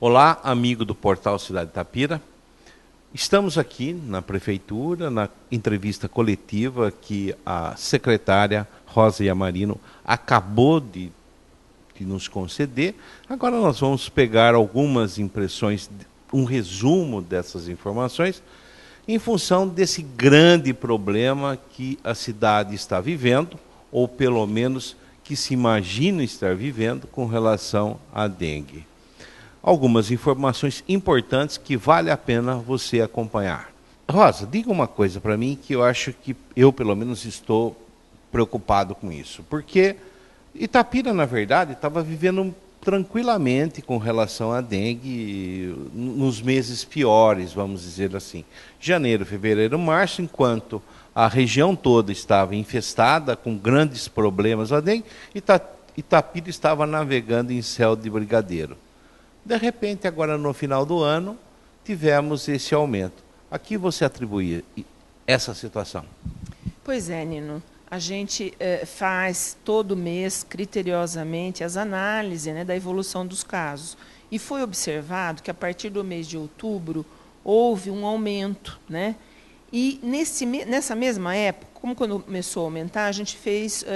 Olá, amigo do Portal Cidade Itapira. Estamos aqui na Prefeitura, na entrevista coletiva que a secretária Rosa Yamarino acabou de nos conceder. Agora nós vamos pegar algumas impressões, um resumo dessas informações, em função desse grande problema que a cidade está vivendo, ou pelo menos que se imagina estar vivendo com relação à dengue. Algumas informações importantes que vale a pena você acompanhar. Rosa, diga uma coisa para mim que eu acho que eu, pelo menos, estou preocupado com isso. Porque Itapira, na verdade, estava vivendo tranquilamente com relação à dengue nos meses piores, vamos dizer assim. Janeiro, fevereiro, março, enquanto a região toda estava infestada com grandes problemas a dengue, Itapira estava navegando em céu de brigadeiro. De repente, agora no final do ano, tivemos esse aumento. A que você atribuía essa situação? Pois é, Nino. A gente faz todo mês, criteriosamente, as análises, né, da evolução dos casos. E foi observado que, a partir do mês de outubro, houve um aumento. Né? E, nessa mesma época, como quando começou a aumentar, a gente fez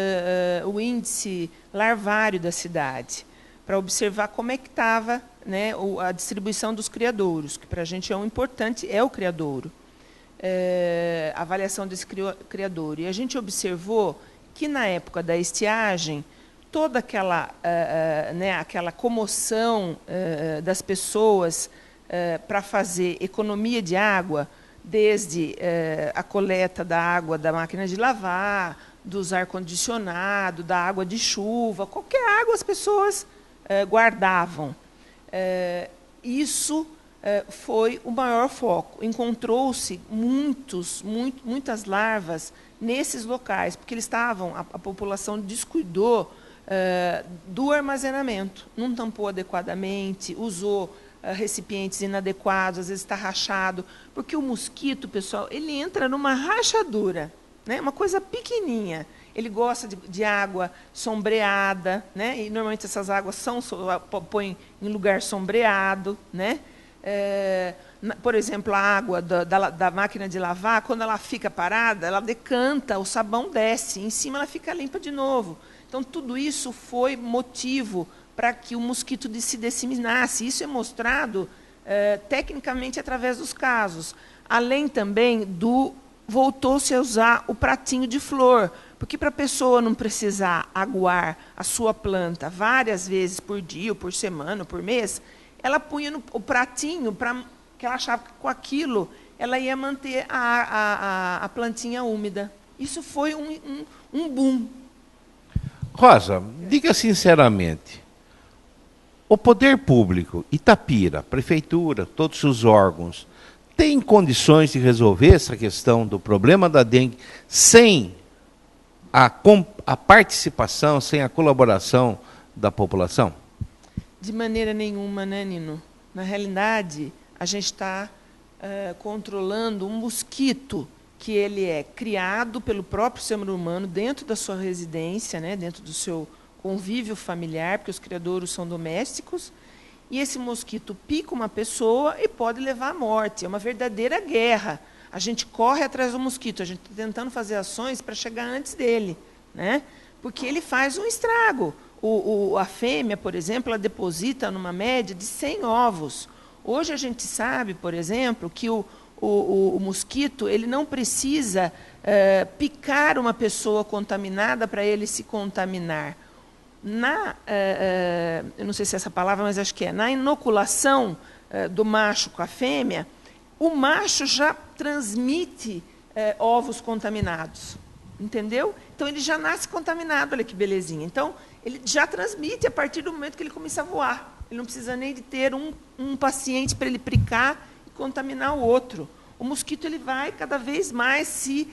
o índice larvário da cidade, para observar como é que estava, né, a distribuição dos criadouros, que para a gente é um importante, é o criadouro. A avaliação desse criadouro. E a gente observou que, na época da estiagem, toda aquela comoção das pessoas para fazer economia de água, desde a coleta da água da máquina de lavar, dos ar-condicionado, da água de chuva, qualquer água as pessoas guardavam. Isso foi o maior foco. Encontrou-se muitas larvas nesses locais, porque eles estavam, a população descuidou do armazenamento, não tampou adequadamente, usou recipientes inadequados, às vezes está rachado, porque o mosquito, pessoal, ele entra numa rachadura, né, uma coisa pequenininha. Ele gosta de água sombreada, né, e normalmente essas águas põem em lugar sombreado, né. Por exemplo, a água da máquina de lavar, quando ela fica parada, ela decanta, o sabão desce, em cima ela fica limpa de novo. Então, tudo isso foi motivo para que o mosquito se disseminasse. Isso é mostrado tecnicamente através dos casos. Além também voltou-se a usar o pratinho de flor, porque para a pessoa não precisar aguar a sua planta várias vezes por dia, ou por semana, ou por mês, ela punha o pratinho, que ela achava que com aquilo ela ia manter a plantinha úmida. Isso foi um boom. Rosa, diga sinceramente, o poder público, Itapira, prefeitura, todos os órgãos, tem condições de resolver essa questão do problema da dengue sem a participação, sem a colaboração da população? De maneira nenhuma, né, Nino? Na realidade, a gente está controlando um mosquito que ele é criado pelo próprio ser humano dentro da sua residência, né, dentro do seu convívio familiar, porque os criadouros são domésticos, e esse mosquito pica uma pessoa e pode levar à morte. É uma verdadeira guerra. A gente corre atrás do mosquito, a gente está tentando fazer ações para chegar antes dele, né? Porque ele faz um estrago. A fêmea, por exemplo, ela deposita numa média de 100 ovos. Hoje a gente sabe, por exemplo, que o mosquito ele não precisa picar uma pessoa contaminada para ele se contaminar. Eu não sei se é essa palavra, mas acho que é. Na inoculação do macho com a fêmea, o macho já transmite ovos contaminados. Entendeu? Então, ele já nasce contaminado, olha que belezinha. Então, ele já transmite a partir do momento que ele começa a voar. Ele não precisa nem de ter um paciente para ele picar e contaminar o outro. O mosquito ele vai cada vez mais se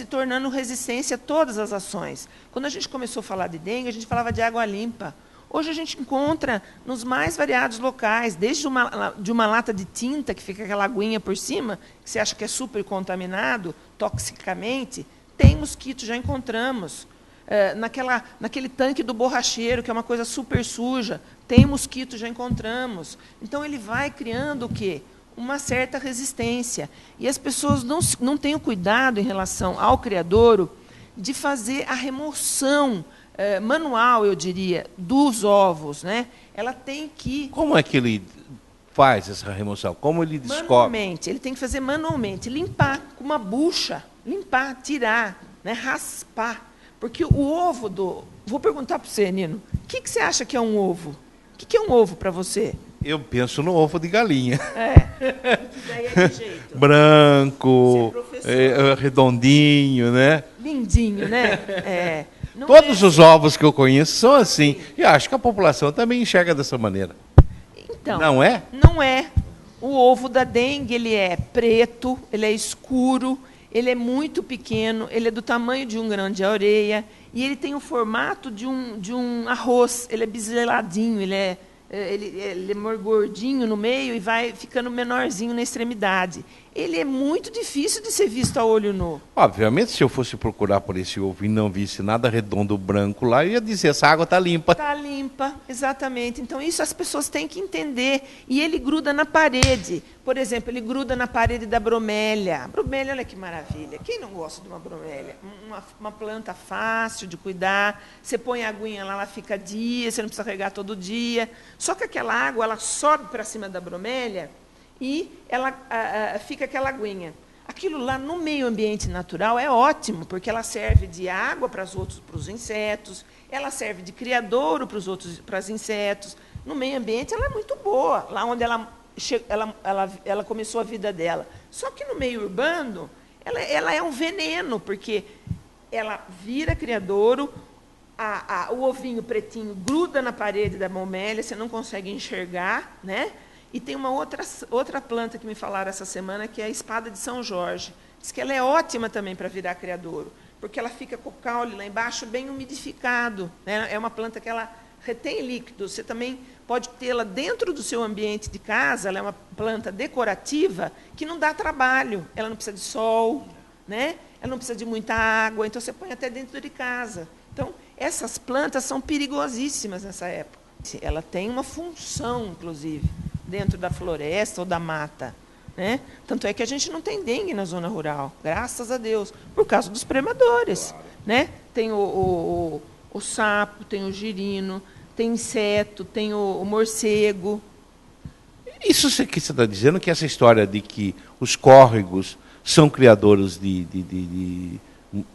tornando resistente a todas as ações. Quando a gente começou a falar de dengue, a gente falava de água limpa. Hoje a gente encontra nos mais variados locais, desde de uma lata de tinta, que fica aquela aguinha por cima, que você acha que é super contaminado, toxicamente, tem mosquito, já encontramos. naquele tanque do borracheiro, que é uma coisa super suja, tem mosquito, já encontramos. Então, ele vai criando o quê? Uma certa resistência. E as pessoas não têm o cuidado em relação ao criadouro de fazer a remoção manual, eu diria, dos ovos, né? Ela tem que... Como é que ele faz essa remoção? Como ele descobre? Manualmente, ele tem que fazer manualmente, limpar com uma bucha, limpar, tirar, né? Raspar. Porque o ovo do... Vou perguntar para você, Nino, o que você acha que é um ovo? O que é um ovo para você? Eu penso no ovo de galinha. Daí é de jeito. Branco, redondinho, né? Lindinho, né? Todos os ovos que eu conheço são assim. E acho que a população também enxerga dessa maneira. Então, não é? Não é. O ovo da dengue, ele é preto, ele é escuro, ele é muito pequeno, ele é do tamanho de um grão de areia e ele tem o formato de um arroz. Ele é biseladinho, ele é mais gordinho no meio e vai ficando menorzinho na extremidade. Ele é muito difícil de ser visto a olho nu. Obviamente, se eu fosse procurar por esse ovo e não visse nada redondo branco lá, eu ia dizer, essa água está limpa. Está limpa, exatamente. Então, isso as pessoas têm que entender. E ele gruda na parede. Por exemplo, ele gruda na parede da bromélia. A bromélia, olha que maravilha. Quem não gosta de uma bromélia? Uma planta fácil de cuidar. Você põe a aguinha lá, ela fica dias, você não precisa regar todo dia. Só que aquela água, ela sobe para cima da bromélia e ela fica aquela aguinha. Aquilo lá no meio ambiente natural é ótimo, porque ela serve de água para os insetos, ela serve de criadouro para os insetos. No meio ambiente ela é muito boa, lá onde ela começou a vida dela. Só que no meio urbano ela é um veneno, porque ela vira criadouro, o ovinho pretinho gruda na parede da bromélia, você não consegue enxergar, né? E tem uma outra planta que me falaram essa semana, que é a espada de São Jorge. Diz que ela é ótima também para virar criadouro, porque ela fica com o caule lá embaixo bem umidificado, né? É uma planta que ela retém líquidos. Você também pode tê-la dentro do seu ambiente de casa. Ela é uma planta decorativa que não dá trabalho. Ela não precisa de sol, né? Ela não precisa de muita água, então você põe até dentro de casa. Então, essas plantas são perigosíssimas nessa época. Ela tem uma função, inclusive, dentro da floresta ou da mata, né? Tanto é que a gente não tem dengue na zona rural, graças a Deus, por causa dos predadores, claro, né? Tem o sapo, tem o girino, tem inseto, tem o morcego. Isso que você está dizendo, que essa história de que os córregos são criadores de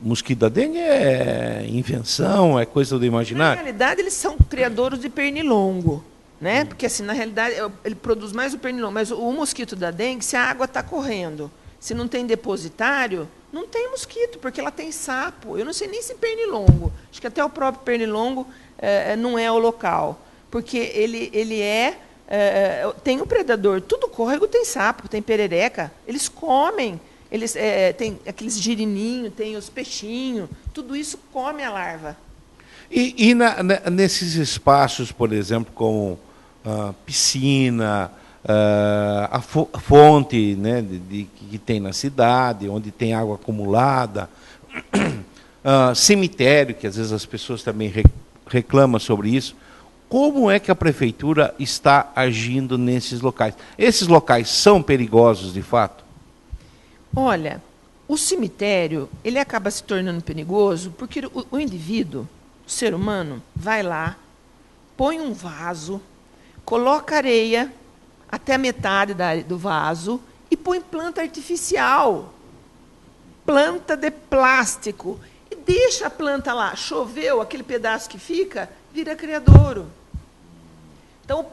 mosquito da dengue é invenção, é coisa do imaginário? Na realidade, eles são criadores de pernilongo, né? Porque, assim, na realidade, ele produz mais o pernilongo. Mas o mosquito da dengue, se a água está correndo, se não tem depositário, não tem mosquito, porque ela tem sapo. Eu não sei nem se pernilongo. Acho que até o próprio pernilongo não é o local. Porque ele tem um predador. Tudo córrego tem sapo, tem perereca. Eles comem. Eles tem aqueles girininhos, tem os peixinhos. Tudo isso come a larva. E nesses espaços, por exemplo, como piscina, a fonte, né, que tem na cidade, onde tem água acumulada, cemitério, que às vezes as pessoas também reclamam sobre isso. Como é que a prefeitura está agindo nesses locais? Esses locais são perigosos, de fato? Olha, o cemitério ele acaba se tornando perigoso porque o indivíduo, o ser humano, vai lá, põe um vaso, coloca areia até a metade do vaso e põe planta artificial, planta de plástico, e deixa a planta lá. Choveu, aquele pedaço que fica, vira criadouro. Então,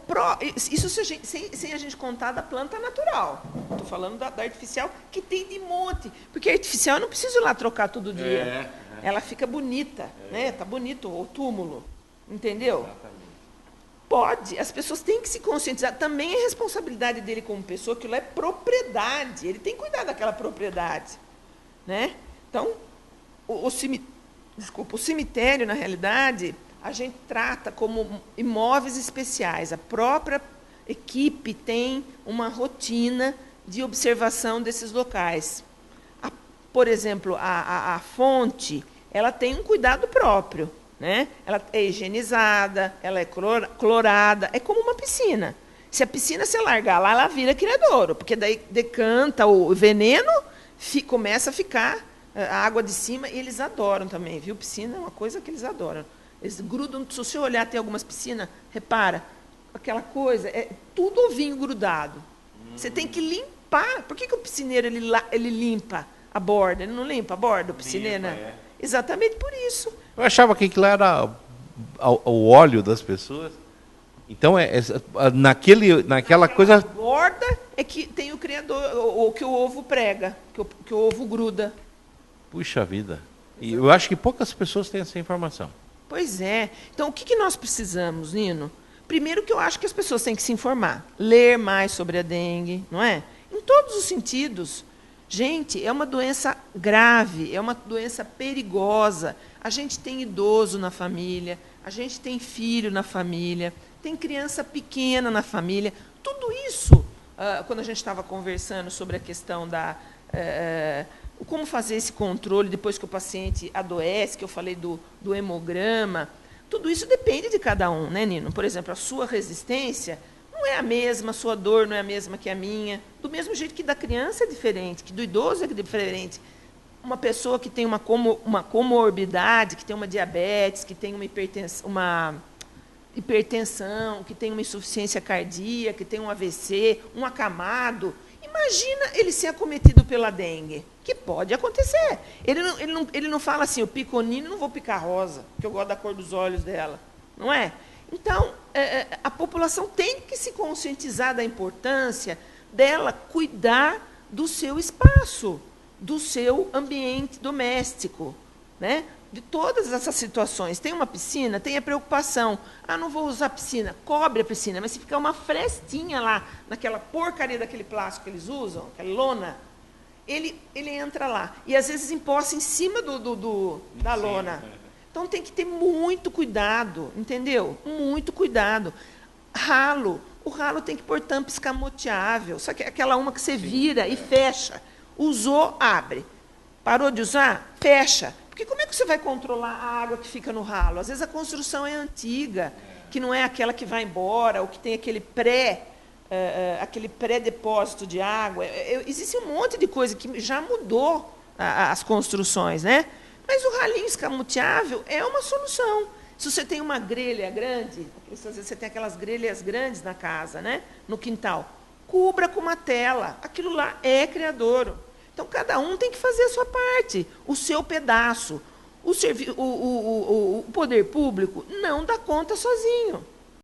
isso sem a gente contar da planta natural. Estou falando da artificial, que tem de monte. Porque a artificial eu não preciso ir lá trocar todo dia. Ela fica bonita, né? Está bonito o túmulo. Entendeu? Exatamente. Pode. As pessoas têm que se conscientizar. Também é responsabilidade dele como pessoa, que lá é propriedade. Ele tem que cuidar daquela propriedade. Né? Então, o cemitério, na realidade, a gente trata como imóveis especiais. A própria equipe tem uma rotina de observação desses locais. Por exemplo, a fonte, ela tem um cuidado próprio, né? Ela é higienizada, ela é clorada, é como uma piscina. Se a piscina se largar lá, ela vira criadouro, porque daí decanta o veneno, começa a ficar a água de cima, e eles adoram também, viu? Piscina é uma coisa que eles adoram. Eles grudam, se você olhar, tem algumas piscinas, repara, aquela coisa, é tudo ovinho grudado. Você tem que limpar. Por que o piscineiro ele limpa a borda? Ele não limpa a borda, o piscineiro? Limpa, é. Exatamente por isso. Eu achava que aquilo era o óleo das pessoas. Então, naquela coisa... A borda é que tem o criador, ou que o ovo prega, que o ovo gruda. Puxa vida. E eu acho que poucas pessoas têm essa informação. Pois é. Então, o que nós precisamos, Nino? Primeiro que eu acho que as pessoas têm que se informar. Ler mais sobre a dengue, não é? Em todos os sentidos. Gente, é uma doença grave, é uma doença perigosa. A gente tem idoso na família, a gente tem filho na família, tem criança pequena na família. Tudo isso, quando a gente estava conversando sobre a questão como fazer esse controle depois que o paciente adoece, que eu falei do hemograma, tudo isso depende de cada um, né, Nino? Por exemplo, a sua resistência não é a mesma, a sua dor não é a mesma que a minha. Do mesmo jeito que da criança é diferente, que do idoso é diferente. Uma pessoa que tem uma comorbidade, que tem uma diabetes, que tem uma hipertensão, que tem uma insuficiência cardíaca, que tem um AVC, um acamado. Imagina ele ser acometido pela dengue, que pode acontecer. Ele não fala assim, eu pico o Nino, não vou picar a Rosa, porque eu gosto da cor dos olhos dela. Não é? Então, a população tem que se conscientizar da importância dela cuidar do seu espaço, do seu ambiente doméstico, né? De todas essas situações. Tem uma piscina, tem a preocupação. Não vou usar a piscina. Cobre a piscina, mas se ficar uma frestinha lá, naquela porcaria daquele plástico que eles usam, aquela lona, ele entra lá. E, às vezes, empoça em cima da lona. Então, tem que ter muito cuidado, entendeu? Muito cuidado. Ralo. O ralo tem que pôr tampa escamoteável. Só que é aquela uma que você vira e fecha. Usou, abre. Parou de usar? Fecha. Porque como é que você vai controlar a água que fica no ralo? Às vezes a construção é antiga, que não é aquela que vai embora, ou que tem aquele pré-depósito de água. Existe um monte de coisa que já mudou as construções, né? Mas o ralinho escamoteável é uma solução. Se você tem uma grelha grande, às vezes você tem aquelas grelhas grandes na casa, né? No quintal, cubra com uma tela. Aquilo lá é criadouro. Então, cada um tem que fazer a sua parte, o seu pedaço. O poder público não dá conta sozinho.